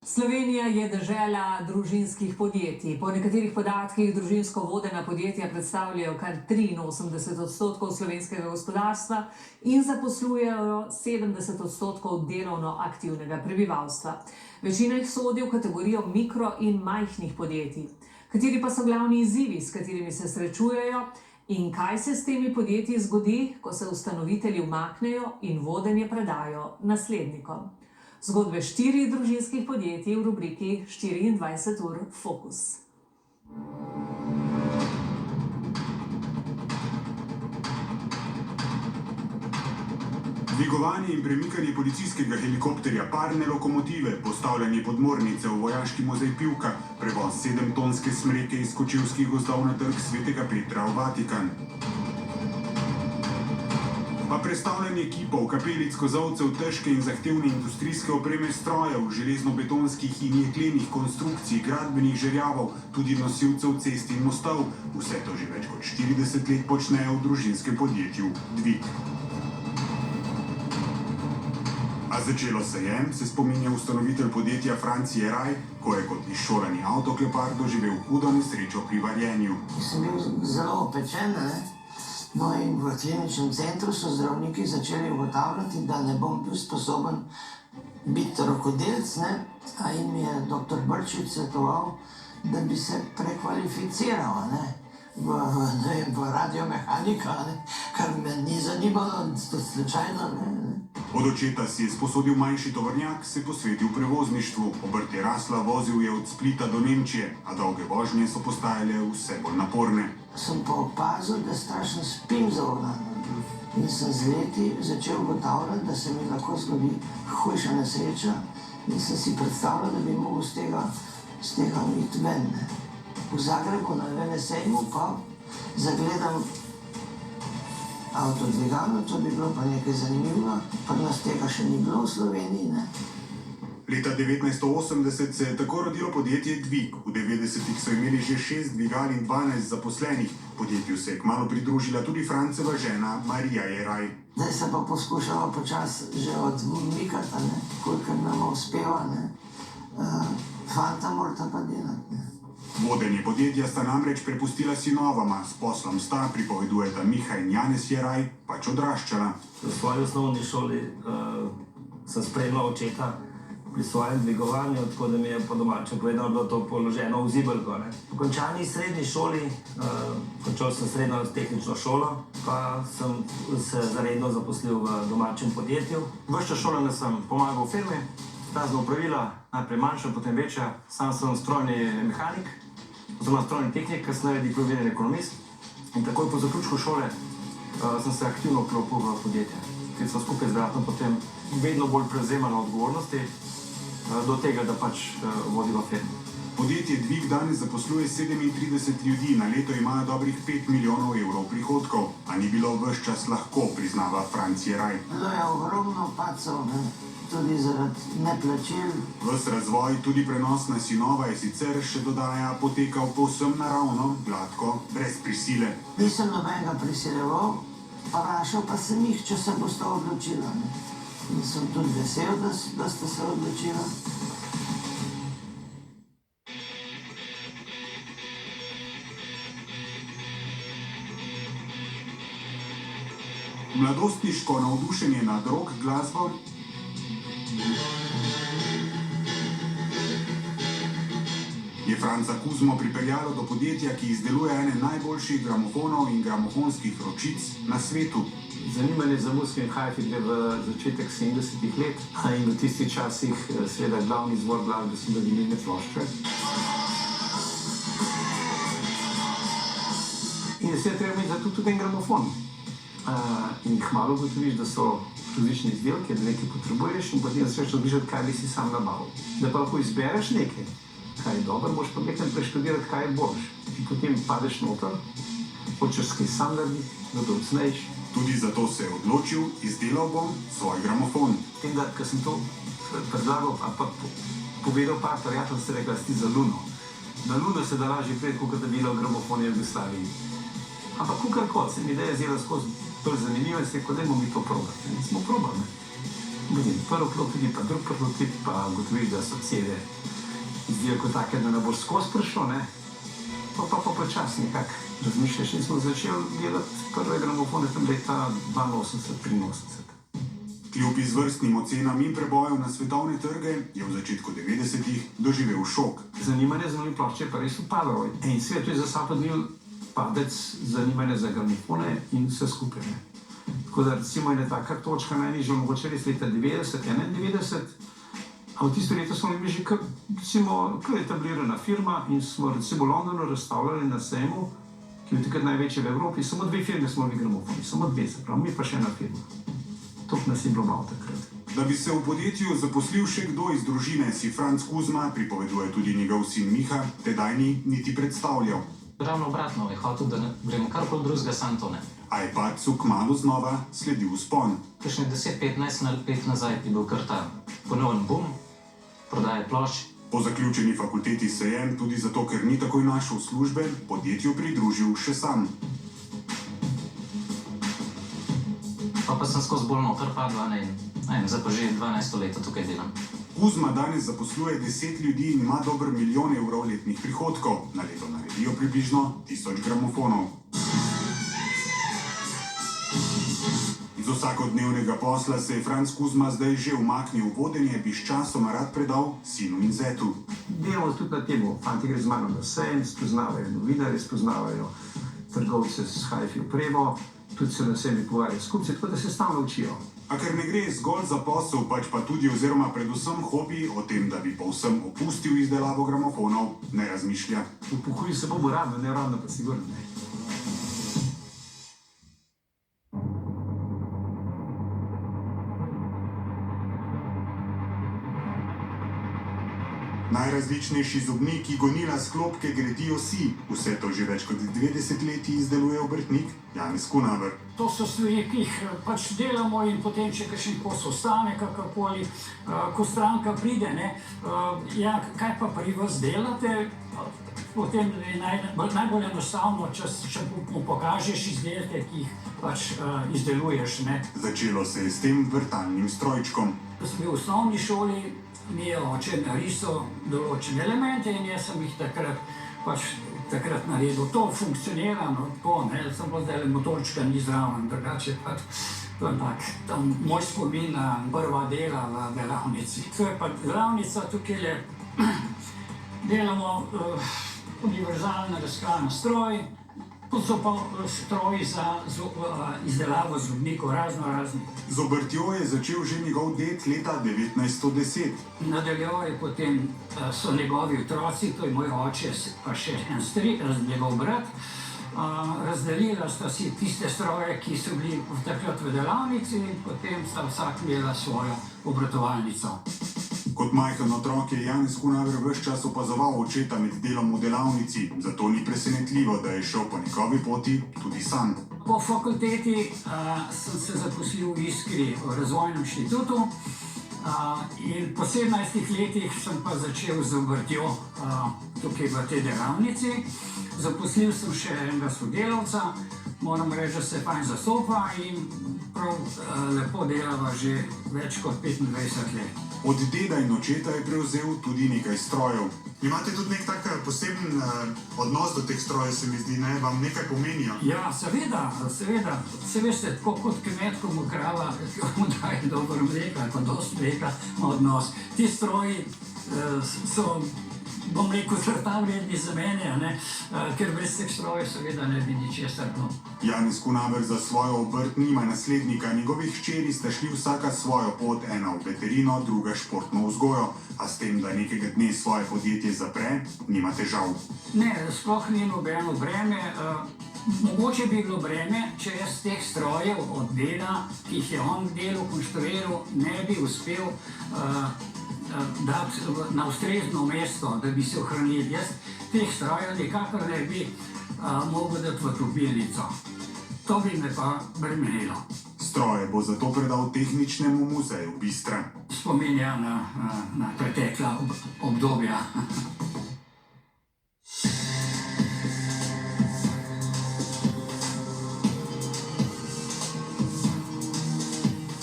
Slovenija je dežela družinskih podjetij. Po nekaterih podatkih družinsko vodena podjetja predstavljajo kar 83% slovenskega gospodarstva in zaposlujejo 70% delovno aktivnega prebivalstva. Večina jih sodi v kategorijo mikro in majhnih podjetij. Kateri pa so glavni izzivi, s katerimi se srečujejo, in kaj se s temi podjetji zgodi, ko se ustanovitelji umaknejo in vodenje predajo naslednikom? Zgodbe 4 družinskih podjetij v rubriki 24 ur Fokus. Dvigovanje in premikanje policijskega helikopterja, parne lokomotive, postavljanje podmornice v vojaški muzej Pivka, prevoz 7-tonske smreke iz Kočevskih gozdov na trg Svetega Petra v Vatikan. Pa predstavljanje kipov, kapelic, kozolcev, težke in zahtevne industrijske opreme, strojev, železno-betonskih in jeklenih konstrukcij, gradbenih žerjavov, tudi nosilcev cest in mostov. Vse to že več kot 40 let počnejo v družinskem podjetju Dvig. A začelo se je, se spominja ustanovitelj podjetja Franc Jeraj, ko je kot izšolani avtoklepar doživel hudo nesrečo pri varjenju. Sem bil zelo opečen, No in v kliničnem centru so zdravniki začeli ugotavljati, da ne bom bil sposoben biti rokodelec, in mi je dr. Brčič svetoval, da bi se prekvalificiral v radiomehanika, kar me ni zanimalo, slučajno. Od očeta si je sposodil manjši tovornjak, se posvetil prevozništvu. Obrt je rasla, vozil je od Splita do Nemčije, a dolge vožnje so postajale vse bolj naporne. Sem pa opazil, da strašno spim za volanom. In sem z leti začel ugotavljati, da se mi lahko zgodi hujša nesreča, in sem si predstavljal, da bi mogel z tega iti ven. V Zagrebu na velesejmu pa zagledam avtodvigalno, to bi bilo pa nekaj zanimivo, pa nas tega še ni bilo v Sloveniji. Leta 1980 se je tako rodilo podjetje Dvig. V 90-ih so imeli že 6 dvigal in 12 zaposlenih. Podjetju se je kmalu pridružila tudi Franceva žena Marija Jeraj. Zdaj se pa poskušamo počasi že odmikati, kolikor nam uspeva. Fanta morata pa delati. Vodenje podjetja sta namreč prepustila sinovama. S poslom sta, pripovedujeta Miha in Janez Jeraj, pač odraščala. V svoji osnovni šoli sem spremljal očeta pri svojem dvigovanju, tako da mi je po domače povedano bilo to položeno v zibelko. Po končani srednji šoli, končal sem srednjo tehnično šolo, pa sem se zaredno zaposlil v domačem podjetju. Ves čas šolanja sem pomagal v firmi, razna opravila, najprej manjša, potem večja. Sam sem strojni mehanik, oziroma strojni tehnik, kasneje diplomirani ekonomist. In takoj po zaključku šole sem se aktivno vklopil v podjetje, ki so skupaj z bratom potem vedno bolj prevzemali odgovornosti, do tega, da pač vodiva firmo. Podjetje Dvig danes zaposluje 37 ljudi, na leto imajo dobrih 5 milijonov evrov prihodkov, a ni bilo ves čas lahko, priznava Franc Jeraj. Bilo je ogromno padcev, tudi zaradi neplačil. Ves razvoj, tudi prenos na sinova, je sicer še dodaja potekal povsem naravno, gladko, brez prisile. Nisem nobenega prisiljeval, pa vprašal pa sem jih, če se boste odločila. In sem tudi vesel, da ste se odločila. Mladostniško navdušenje nad rock glasbo je Franca Kuzmo pripeljalo do podjetja, ki izdeluje ene najboljših gramofonov in gramofonskih ročic na svetu. Zanimanje za muziko in hi-fi gre v začetek 70-ih let in v tistih časih seveda glavni izvor glasbe so bile vinilne plošče. In se je treba imeti za to tudi en gramofon. In kmalu ugotoviš, da so različni izdelki, da nekaj potrebuješ in potem začneš razmišljati, kaj bi si sam nabavil. Da pa lahko izbereš nekaj, kaj je dobro, boš pa nekaj preštudirati, kaj je boljš. In potem padeš noter, hočeš kaj sam narediti, da to odsneš. Tudi zato se je odločil, izdelal bom svoj gramofon. Tem, da ko sem to predlagal, pa povedal par prijatelj, se rekla, sti za Luno. Na Luno se da lažje priti, kot da delal gramofon v Jugoslaviji. Ampak kukarkoli, se mi ideja zdela skozi bolj zanimiva in se je, kot da bomo mi to probali. In smo probali. Prvi prototip, pa drugi prototip, pa ugotoviš, da so cede izdelko take, da ne boš skozi prišlo, ne? Pa počasno nekako razmišljaš in smo začeli delati prve gramofone tam leta 82-83. Kljub izvrstnim ocenam in prebojem na svetovne trge je v začetku 90-ih doživel šok. Zanimanje za njih plošče je pa res upadalo. In svet je za sabo dnil padec zanimanja za gramofone in vse skupaj. Tako da recimo ena taka točka najnižja, mogoče res leta 90-91, a v tisto leto smo bili že kar etablirana firma in smo recimo v Londonu razstavljali na sejmu, ki je takrat največji v Evropi, samo 2 firme smo bili gramofoni, samo 2, se pravi, mi pa še ena firma. To nas je bilo malo takrat. Da bi se v podjetju zaposlil še kdo iz družine, si Franc Kuzma, pripoveduje tudi njegov sin Miha, tedaj ni niti predstavljal. Ravno obratno, je hotel, da gremo karkoli drugega, sam to ne. A je padcu kmalu znova sledil vzpon. Kakšne 10-15 let nazaj je bil kar ta ponoven boom, prodaje plošč. Po zaključeni fakulteti Sejem, tudi zato, ker ni takoj našel službe, podjetju pridružil še sam. Pa sem skozi bolj noter padla, ne, zdaj pa že 12 let tukaj delam. Kuzma danes zaposluje 10 ljudi in ima dober 1 milijon evrov letnih prihodkov. Na leto naredijo približno 1000 gramofonov. Iz vsakodnevnega posla se je Franc Kuzma zdaj že umaknil v vodenje, bi sčasoma rad predal sinu in zetu. Delamo tudi na temu, fanti gre z mano na sejem, spoznavajo novinarje, spoznavajo trgovce s hi-fi opremo, tudi se na sebi pogovarjajo s kupci, tako da se stalno učijo. A ker ne gre zgolj za posel, pač pa tudi oziroma predvsem hobi, o tem, da bi povsem opustil izdelavo gramofonov, ne razmišlja. Upokojil se bo radno, ne radno pa sigurno ne. Najrazličnejši zobniki, gonila, sklopke, gredijo si. Vse to že več kot 2 desetletji izdeluje obrtnik Janez Kunaver. To so stvari, ki jih pač delamo in potem, če kakšen kos ostane, kakorkoli, ko stranka pride, ne, ja, kaj pa pri vas delate, potem je najbolj enostavno, če mu pokažeš izdelke, ki jih pač izdeluješ, ne. Začelo se je s tem vrtalnim strojčkom. Ko sem bil v osnovni šoli, mi je oče narisal določene elemente in jaz sem jih takrat naredil. To funkcionira, no, tako, ne, samo zdaj motorčka ni zraven, drugače pač, to je tak, tam moj spomin na prva dela v delavnici. To je pa delavnica, tukaj delamo univerzalno razkalan stroj, to so pa stroji za izdelavo zobnikov, raznih. Z obrtjo je začel že njegov ded leta 1910. Nadaljeval je potem, so njegovi otroci, to je moj oče, pa še en njegov brat. Razdelila sta si tiste stroje, ki so bili takrat v delavnici in potem sta vsak imela svojo obratovalnico. Kot majhen otrok je Janez Kunaver ves čas opazoval očeta med delom v delavnici, zato ni presenetljivo, da je šel po njegovi poti tudi sam. Po fakulteti sem se zaposlil v Iskri v razvojnem inštitutu in po 17 letih sem pa začel z obrtjo tukaj v tej delavnici. Zaposlil sem še enega sodelavca, moram reči, da se fajn zastopa in prav lepo delava že več kot 25 let. Od deda in očeta je prevzel tudi nekaj strojev. Imate tudi nek tak poseben odnos do teh strojev, se mi zdi, ne? Vam nekaj pomenijo? Ja, seveda. Se veste, tako kot kmet, ko mu krava, mu daje dobro mleka, pa dosti mleka ima odnos. Ti stroji so, bom rekel, ta vredni za mene, ne? Ker brez teh strojev seveda ne bi ničesar. Janez Kunaver za svojo obrt nima naslednika, njegovih hčeri sta šli vsaka svojo pot, ena v veterino, druga športno vzgojo, a s tem, da nekega dne svoje podjetje zapre, nima težav. Ne, sploh ni nobeno breme. Mogoče bi bilo breme, če jaz teh strojev od dela, ki jih je on delal, konštruiral, ne bi uspel dati na ustrezno mesto, da bi se ohranili. Jaz teh strojev nikakor ne bi mogel dati v topilnico. To bi me pa bremenilo. Stroje bo zato predal Tehničnemu muzeju Bistra. Spominja na pretekla obdobja.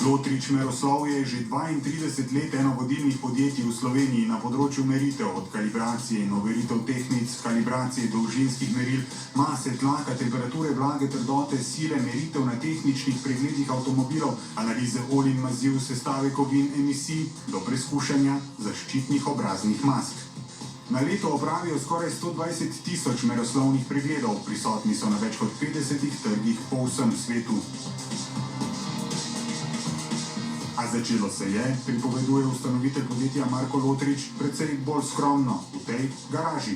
Lotri Lotrič Meroslovje je že 32 let eno vodilnih podjetij v Sloveniji na področju meritev, od kalibracije in overitev tehnic, kalibracije dolžinskih meril, mase, tlaka, temperature, vlage, trdote, sile, meritev na tehničnih pregledih avtomobilov, analize olj in maziv, sestave kovin, emisij do preizkušanja zaščitnih obraznih mask. Na leto opravijo skoraj 120 tisoč meroslovnih pregledov, prisotni so na več kot 50 trgih po vsem svetu. A začelo se je, pripoveduje ustanovitelj podjetja Marko Lotrič, precej bolj skromno, v tej garaži.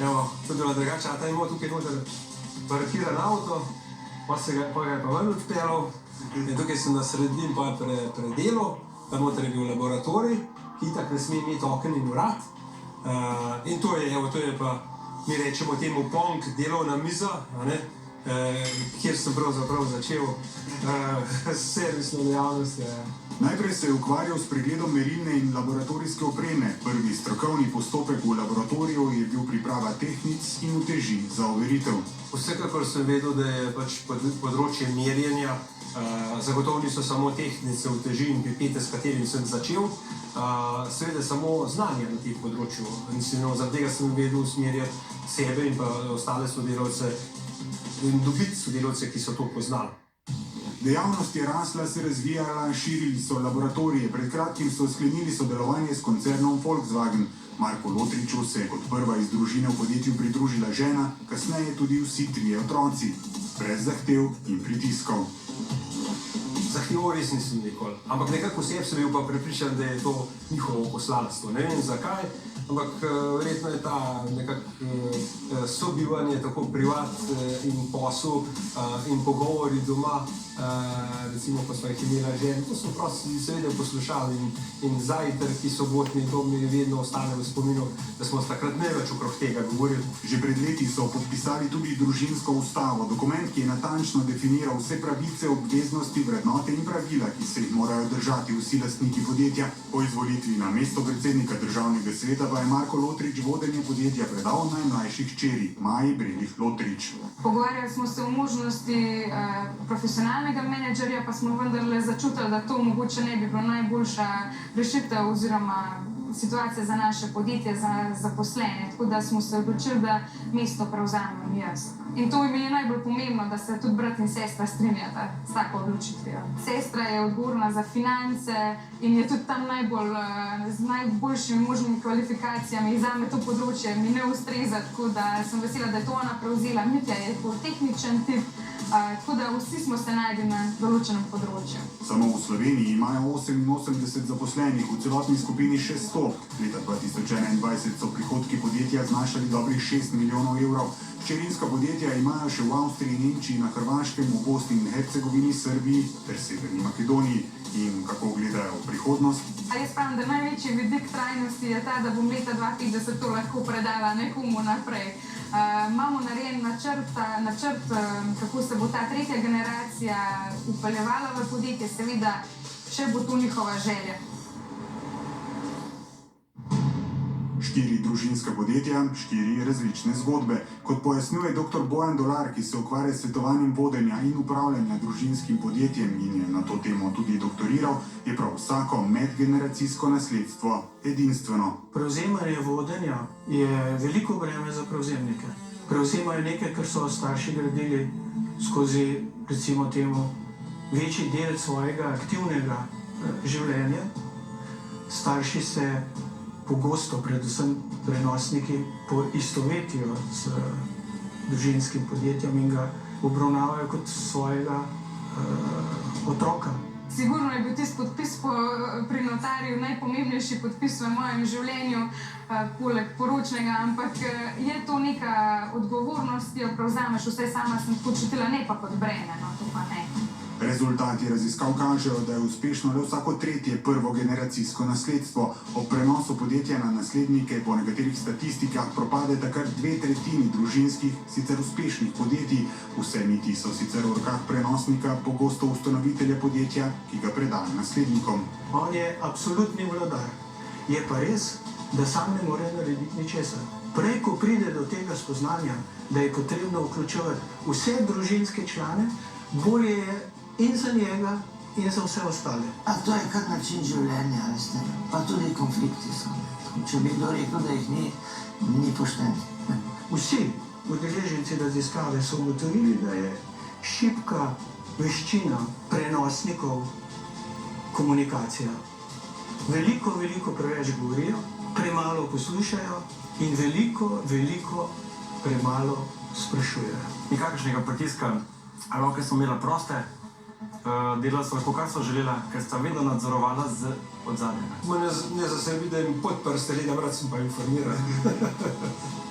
Evo, to je bilo drugače, a ta imel tukaj noter parkiran avto, pa ga je pa ven odpeljal. Tukaj sem na sredini pa predelal, tam noter je bil laboratorij, ki itak ne sme imeti oken in vrat. In to je pa, mi rečemo temu ponk, delovna miza, kjer sem pravzaprav začel s servisno dejavnostjo. Najprej se je ukvarjal s pregledom merilne in laboratorijske opreme. Prvi strokovni postopek v laboratoriju je bil priprava tehnic in uteži za overitev. Vsekakor sem vedel, da je pač področje merjenja, zagotovo niso samo tehnice, uteži in pipete, s katerim sem začel, seveda samo znanje na tem področju. Zaradi tega sem vedel usmerjati sebe in pa ostale sodelavce in dobiti sodelavce, ki so to poznali. Dejavnost je rasla, se razvijala, širili so laboratorije. Pred kratkim so sklenili sodelovanje s koncernom Volkswagen. Marku Lotriču se je kot prva iz družine v podjetju pridružila žena, kasneje tudi vsi trije otroci, brez zahtev in pritiskov. Zahteval res nisem nikoli, ampak nekako vseb sem bil pa prepričan, da je to njihovo poslanstvo. Ne vem zakaj, ampak verjetno je ta nekako sobivanje, tako privat in posel in pogovori doma, recimo ko smo jih imela žen, to smo prosti seveda poslušali in zajtrki sobotni, to mi vedno ostane v spominu, da smo takrat največ okrog tega govorili. Že pred leti so podpisali tudi družinsko ustavo, dokument, ki je natančno definiral vse pravice, obveznosti, vrednote in pravila, ki se jih morajo držati vsi lastniki podjetja. Po izvolitvi na mesto predsednika državnega sveta pa je Marko Lotrič vodenje podjetja predal najmlajši hčeri, Maji Brelih Lotrič. Pogovarjali smo se o možnosti profesionalnega menedžerja, pa smo vendarle začutili, da to mogoče ne bi bila najboljša rešitev oziroma situacija za naše podjetje, za zaposlene. Tako da smo se odločili, da mesto prevzamem jaz. In to mi je najbolj pomembno, da se tudi brat in sestra strinjata s tako odločitvijo. Sestra je odgovorna za finance in je tudi tam z najboljšimi možnimi kvalifikacijami. Zame to področje mi ne ustreza, tako da sem vesela, da je to ona prevzela. Mitja je bolj tehničen tip, tako da vsi smo se našli na določenem področju. Samo v Sloveniji imajo 88 zaposlenih, v celotni skupini še 100. Leta 2021 so prihodki podjetja znašali dobrih 6 milijonov evrov. Hčerinska podjetja imajo še v Avstriji, Nemčiji, na Hrvaškem, v Bosni in Hercegovini, Srbiji ter Severni Makedoniji. In kako gledajo v prihodnost? Jaz pravim, da največji vidik trajnosti je ta, da bom leta 2050 to lahko predala nekomu naprej. Imamo narejen načrt, kako se bo ta tretja generacija upeljevala v podjetje, seveda, če bo to njihova želja. 4 družinska podjetja, 4 različne zgodbe. Kot pojasnjuje dr. Bojan Dolar, ki se ukvarja s svetovanjem vodenja in upravljanja družinskim podjetjem in je na to temo tudi doktoriral, je prav vsako medgeneracijsko nasledstvo edinstveno. Prevzemanje vodenja je veliko breme za prevzemnike. Prevzemajo nekaj, kar so starši gradili skozi, recimo temu, večji del svojega aktivnega življenja. Starši se pogosto, predvsem prenosniki, poistovetijo s družinskim podjetjem in ga obravnavajo kot svojega otroka. Sigurno je bil tisti podpis pri notarju najpomembnejši podpis v mojem življenju, poleg poročnega, ampak je to neka odgovornost, ki jo prevzameš, vse sama sem počutila, ne pa kot breme, no to pa ne. Rezultati raziskav kažejo, da je uspešno le vsako tretje prvogeneracijsko nasledstvo. Ob prenosu podjetja na naslednike po nekaterih statistikah propadeta kar 2/3 družinskih, sicer uspešnih podjetij. Vse niti so sicer v rokah prenosnika, pogosto ustanovitelja podjetja, ki ga predajo naslednikom. On je absolutni vladar. Je pa res, da sam ne more narediti ničesar. Prej, ko pride do tega spoznanja, da je potrebno vključevati vse družinske člane, bolje je in za njega in za vse ostale. A to je kar način življenja, veste. Pa tudi konflikti so. Če bi kdo rekel, da jih ni, ni pošten. Vsi udeleženci raziskave so ugotovili, da je šibka veščina prenosnikov komunikacija. Veliko preveč govorijo, premalo poslušajo in veliko premalo sprašujejo. Nikakršnega pritiska, roke so imela proste, delala so lahko, kar so želela, ker sta vedno nadzorovala z odzadjem. Ne za sebi, da jim pod prste legam, rad sem pa informiran.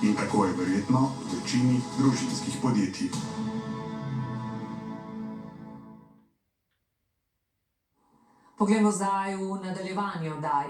In tako je verjetno v večini družinskih podjetij. Poglejmo zdaj v nadaljevanje oddaje.